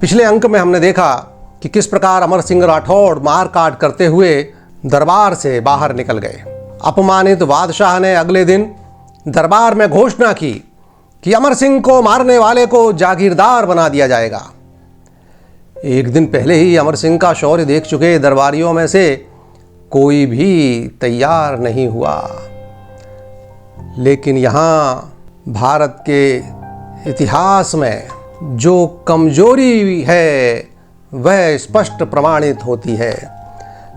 पिछले अंक में हमने देखा कि किस प्रकार अमर सिंह राठौड़ मार काट करते हुए दरबार से बाहर निकल गए। अपमानित बादशाह ने अगले दिन दरबार में घोषणा की कि अमर सिंह को मारने वाले को जागीरदार बना दिया जाएगा। एक दिन पहले ही अमर सिंह का शौर्य देख चुके दरबारियों में से कोई भी तैयार नहीं हुआ। लेकिन यहाँ भारत के इतिहास में जो कमजोरी है वह स्पष्ट प्रमाणित होती है।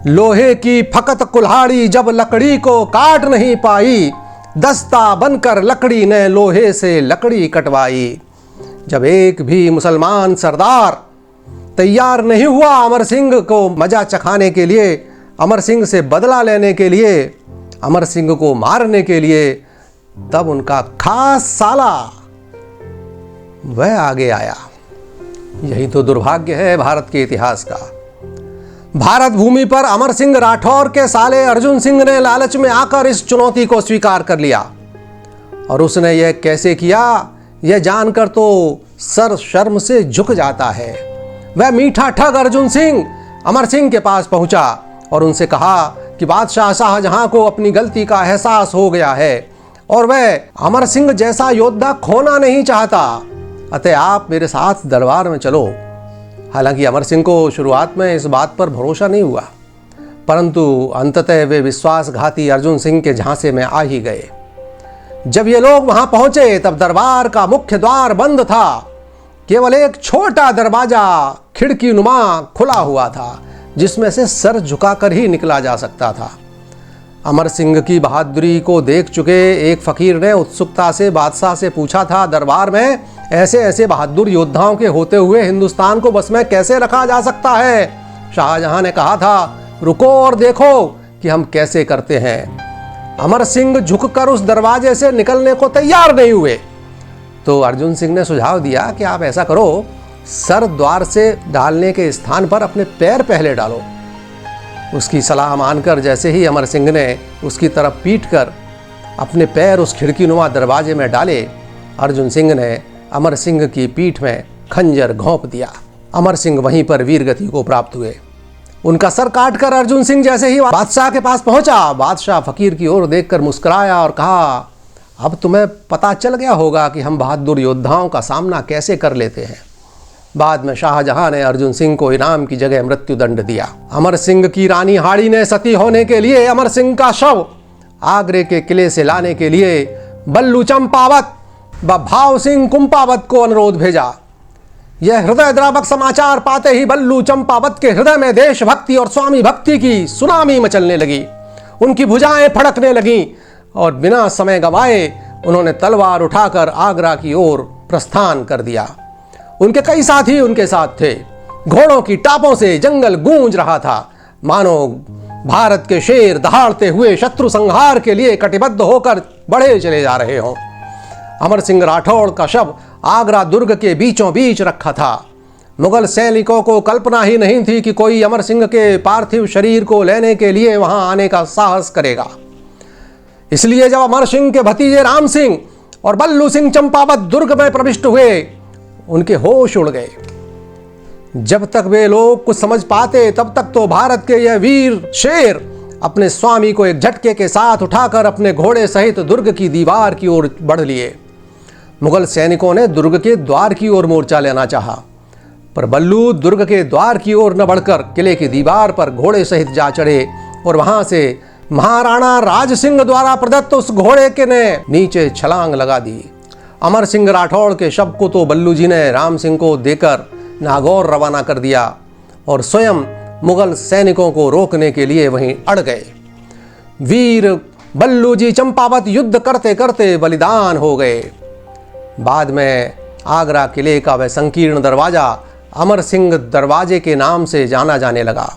लोहे की फकत कुल्हाड़ी जब लकड़ी को काट नहीं पाई, दस्ता बनकर लकड़ी ने लोहे से लकड़ी कटवाई। जब एक भी मुसलमान सरदार तैयार नहीं हुआ अमर सिंह को मजा चखाने के लिए, अमर सिंह से बदला लेने के लिए, अमर सिंह को मारने के लिए, तब उनका खास साला वह आगे आया। यही तो दुर्भाग्य है भारत के इतिहास का। भारत भूमि पर अमर सिंह राठौर के साले अर्जुन सिंह ने लालच में आकर इस चुनौती को स्वीकार कर लिया। और उसने यह कैसे किया, यह जानकर तो सर शर्म से झुक जाता है। वह मीठा ठग अर्जुन सिंह अमर सिंह के पास पहुंचा और उनसे कहा कि बादशाह शाहजहां को अपनी गलती का एहसास हो गया है और वह अमर सिंह जैसा योद्धा खोना नहीं चाहता, अतः आप मेरे साथ दरबार में चलो। हालांकि अमर सिंह को शुरुआत में इस बात पर भरोसा नहीं हुआ, परंतु अंततः वे विश्वासघाती अर्जुन सिंह के झांसे में आ ही गए। जब ये लोग वहां पहुंचे तब दरबार का मुख्य द्वार बंद था। केवल एक छोटा दरवाजा खिड़की नुमा खुला हुआ था, जिसमें से सर झुकाकर ही निकला जा सकता था। अमर सिंह की बहादुरी को देख चुके एक फकीर ने उत्सुकता से बादशाह से पूछा था, दरबार में ऐसे ऐसे बहादुर योद्धाओं के होते हुए हिंदुस्तान को बस में कैसे रखा जा सकता है। शाहजहां ने कहा था, रुको और देखो कि हम कैसे करते हैं। अमर सिंह झुककर उस दरवाजे से निकलने को तैयार नहीं हुए तो अर्जुन सिंह ने सुझाव दिया कि आप ऐसा करो, सर द्वार से डालने के स्थान पर अपने पैर पहले डालो। उसकी सलाह मानकर जैसे ही अमर सिंह ने उसकी तरफ पीट कर अपने पैर उस खिड़की नुमा दरवाजे में डाले, अर्जुन सिंह ने अमर सिंह की पीठ में खंजर घोंप दिया। अमर सिंह वहीं पर वीरगति को प्राप्त हुए। उनका सर काटकर अर्जुन सिंह जैसे ही बादशाह के पास पहुंचा, बादशाह फकीर की ओर देखकर मुस्कुराया और कहा, अब तुम्हें पता चल गया होगा कि हम बहादुर योद्धाओं का सामना कैसे कर लेते हैं। बाद में शाहजहां ने अर्जुन सिंह को इनाम की जगह मृत्युदंड दिया। अमर सिंह की रानी हाड़ी ने सती होने के लिए अमर सिंह का शव आगरे के किले से लाने के लिए बल्लू चंपावत व भाव सिंह कुंपावत को अनुरोध भेजा। यह हृदय द्रावक समाचार पाते ही बल्लू चंपावत के हृदय में देशभक्ति और स्वामी भक्ति की सुनामी मचलने लगी। उनकी भुजाएं फड़कने लगीं और बिना समय गंवाए उन्होंने तलवार उठाकर आगरा की ओर प्रस्थान कर दिया। उनके कई साथी उनके साथ थे। घोड़ों की टापों से जंगल गूंज रहा था, मानो भारत के शेर दहाड़ते हुए शत्रु संहार के लिए कटिबद्ध होकर बढ़े चले जा रहे हों। अमर सिंह राठौड़ का शव आगरा दुर्ग के बीचों बीच रखा था। मुगल सैनिकों को कल्पना ही नहीं थी कि कोई अमर सिंह के पार्थिव शरीर को लेने के लिए वहां आने का साहस करेगा। इसलिए जब अमर सिंह के भतीजे राम सिंह और बल्लू सिंह चंपावत दुर्ग में प्रविष्ट हुए, उनके होश उड़ गए। जब तक वे लोग कुछ समझ पाते तब तक तो भारत के यह वीर शेर अपने स्वामी को एक झटके के साथ उठाकर अपने घोड़े सहित दुर्ग की दीवार की ओर बढ़ लिए। मुगल सैनिकों ने दुर्ग के द्वार की ओर मोर्चा लेना चाहा, पर बल्लू दुर्ग के द्वार की ओर न बढ़कर किले की दीवार पर घोड़े सहित जा चढ़े और वहां से महाराणा राज सिंह द्वारा प्रदत्त उस घोड़े के ने नीचे छलांग लगा दी। अमर सिंह राठौड़ के शव को तो बल्लू जी ने राम सिंह को देकर नागौर रवाना कर दिया और स्वयं मुगल सैनिकों को रोकने के लिए वहीं अड़ गए। वीर बल्लू जी चंपावत युद्ध करते करते बलिदान हो गए। बाद में आगरा किले का वह संकीर्ण दरवाजा अमर सिंह दरवाजे के नाम से जाना जाने लगा।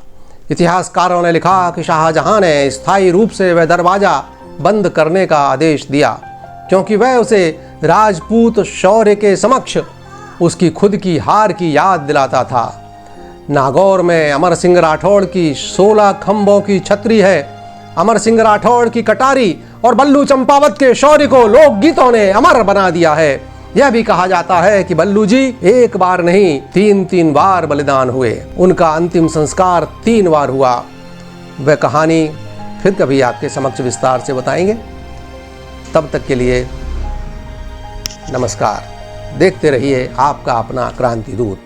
इतिहासकारों ने लिखा कि शाहजहां ने स्थायी रूप से वह दरवाजा बंद करने का आदेश दिया, क्योंकि वह उसे राजपूत शौर्य के समक्ष उसकी खुद की हार की याद दिलाता था। नागौर में अमर सिंह राठौड़ की 16 खंभों की छतरी है। अमर सिंह राठौड़ की कटारी और बल्लू चंपावत के शौर्य को लोकगीतों ने अमर बना दिया है। यह भी कहा जाता है कि बल्लू जी एक बार नहीं 3 बार बलिदान हुए। उनका अंतिम संस्कार 3 बार हुआ। वह कहानी फिर कभी आपके समक्ष विस्तार से बताएंगे। तब तक के लिए नमस्कार। देखते रहिए आपका अपना क्रांति दूत।